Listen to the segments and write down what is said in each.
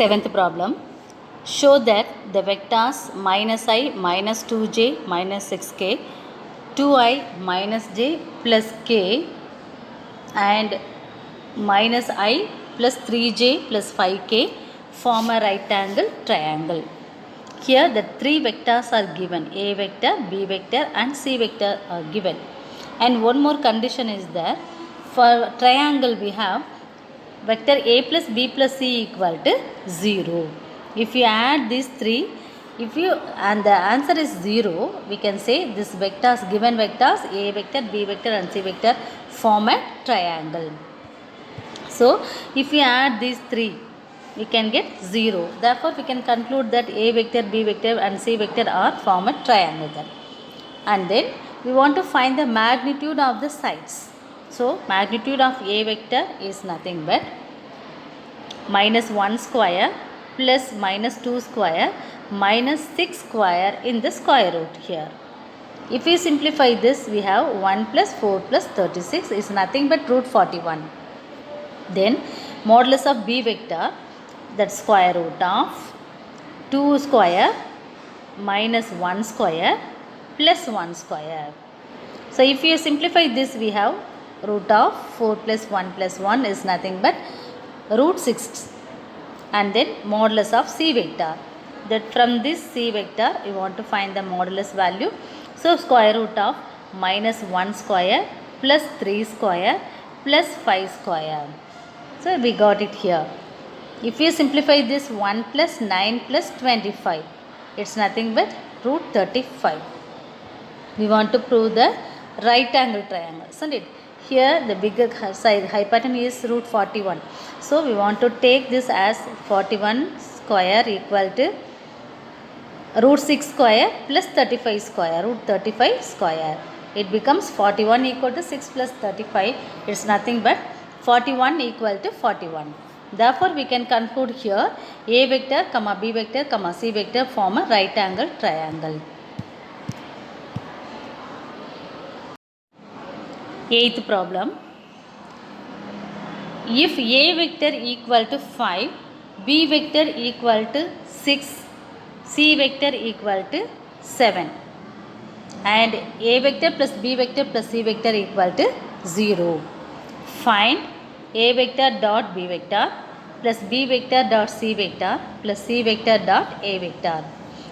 Seventh problem. Show that the vectors minus I minus 2j minus 6k, 2i minus j plus k and minus I plus 3j plus 5k form a right angle triangle. Here the three vectors are given, a vector, b vector and c vector are given. And one more condition is there. For triangle we have vector a plus b plus c equal to 0. If you add these three, and the answer is 0, we can say this vectors, given vectors a vector, b vector and c vector form a triangle. So if we add these three, we can get 0. Therefore we can conclude that a vector, b vector and c vector are form a triangle then. And then we want to find the magnitude of the sides. So magnitude of a vector is nothing but minus 1 square plus minus 2 square minus 6 square in the square root here. If we simplify this, we have 1 plus 4 plus 36 is nothing but root 41. Then modulus of b vector, that square root of 2 square minus 1 square plus 1 square. So if you simplify this, we have root of 4 plus 1 is nothing but root 6. And then modulus of c vector, that from this c vector you want to find the modulus value. So square root of minus 1 square plus 3 square plus 5 square. So we got it here. If you simplify this, 1 plus 9 plus 25, it's nothing but root 35. We want to prove the right angle triangle, isn't it? Here the bigger side hypotenuse is root 41. So we want to take this as 41 square equal to root 6 square plus 35 square, root 35 square. It becomes 41 equal to 6 plus 35. It's nothing but 41 equal to 41. Therefore we can conclude here a vector, comma b vector, comma c vector form a right angle triangle. Eighth problem. If a vector equal to 5, b vector equal to 6, c vector equal to 7 and a vector plus b vector plus c vector equal to 0. Find a vector dot b vector plus b vector dot c vector plus c vector dot a vector.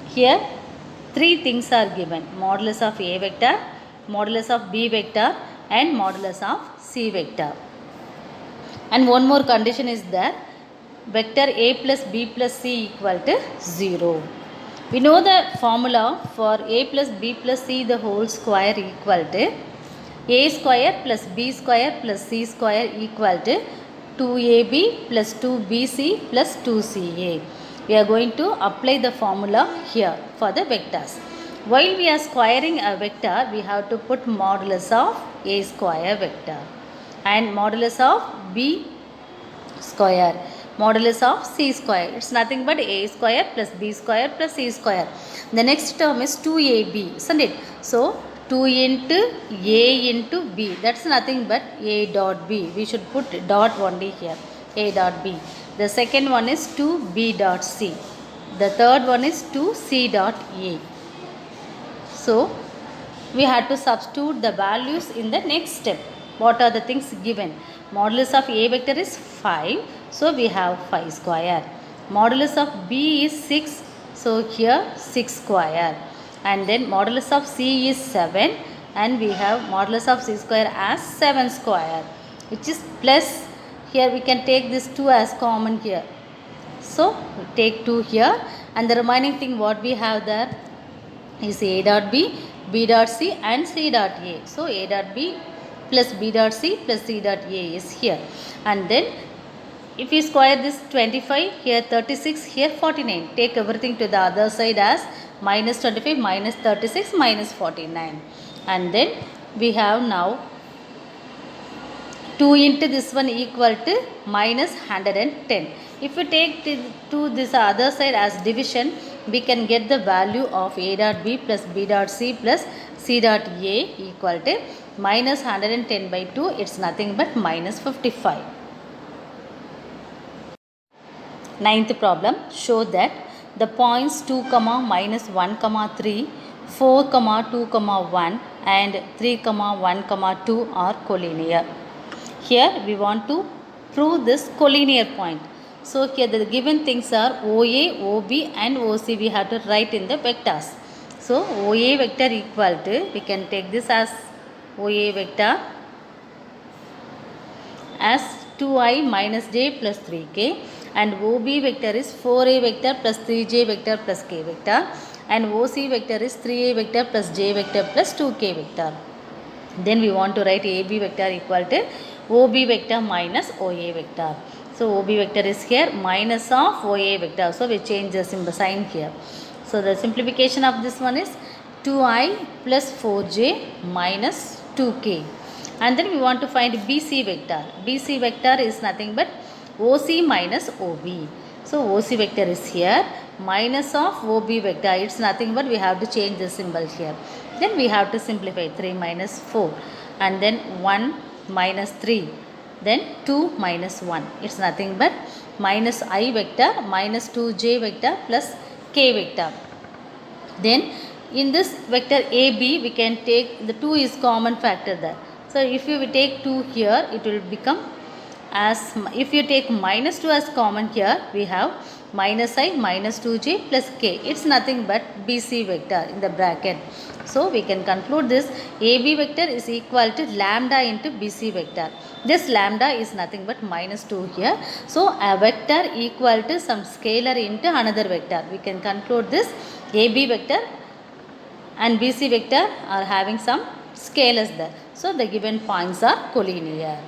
Here three things are given: modulus of a vector, modulus of b vector and modulus of c vector. And one more condition is that vector a plus b plus c equal to 0. We know the formula for a plus b plus c the whole square equal to a square plus b square plus c square equal to 2ab plus 2bc plus 2ca. We are going to apply the formula here for the vectors. While we are squaring a vector, we have to put modulus of a square vector and modulus of b square, modulus of c square. It's nothing but a square plus b square plus c square. The next term is 2ab, isn't it? So 2 into a into b, that's nothing but a dot b. We should put dot only here, a dot b. The second one is 2b dot c. The third one is 2c dot a. So we had to substitute the values in the next step. What are the things given? Modulus of a vector is 5, so we have 5 square. Modulus of b is 6, so here 6 square. And then modulus of c is 7 and we have modulus of c square as 7 square, which is plus. Here we can take this 2 as common here. So we take 2 here and the remaining thing what we have there is a dot b, b dot c and c dot a. So a dot b plus b dot c plus c dot a is here. And then if you square this 25, here 36, here 49. Take everything to the other side as minus 25, minus 36, minus 49. And then we have now 2 into this one equal to minus 110. If you take to this other side as division, we can get the value of a dot b plus b dot c plus c dot a equal to minus 110 by 2. It's nothing but minus 55. Ninth problem, show that the points 2 comma minus 1 comma 3, 4 comma 2 comma 1 and 3 comma 1 comma 2 are collinear. Here we want to prove this collinear point. So here the given things are OA, OB and OC we have to write in the vectors. So OA vector equal to, we can take this as OA vector as 2i minus j plus 3k, and OB vector is 4a vector plus 3j vector plus k vector, and OC vector is 3a vector plus j vector plus 2k vector. Then we want to write AB vector equal to OB vector minus OA vector. So OB vector is here minus of OA vector. So we change the symbol sign here. So the simplification of this one is 2i plus 4j minus 2k. And then we want to find BC vector. BC vector is nothing but OC minus OB. So OC vector is here minus of OB vector. It's nothing but we have to change the symbol here. Then we have to simplify 3 minus 4 and then 1 minus 3. Then 2 minus 1. It's nothing but minus I vector minus 2j vector plus k vector. Then in this vector AB we can take the 2 is common factor there. So if you take 2 here, it will become as, if you take minus 2 as common here, we have minus I minus 2j plus k. It's nothing but BC vector in the bracket. So we can conclude this AB vector is equal to lambda into BC vector. This lambda is nothing but minus 2 here. So a vector equal to some scalar into another vector. We can conclude this AB vector and BC vector are having some scalars there. So the given points are collinear.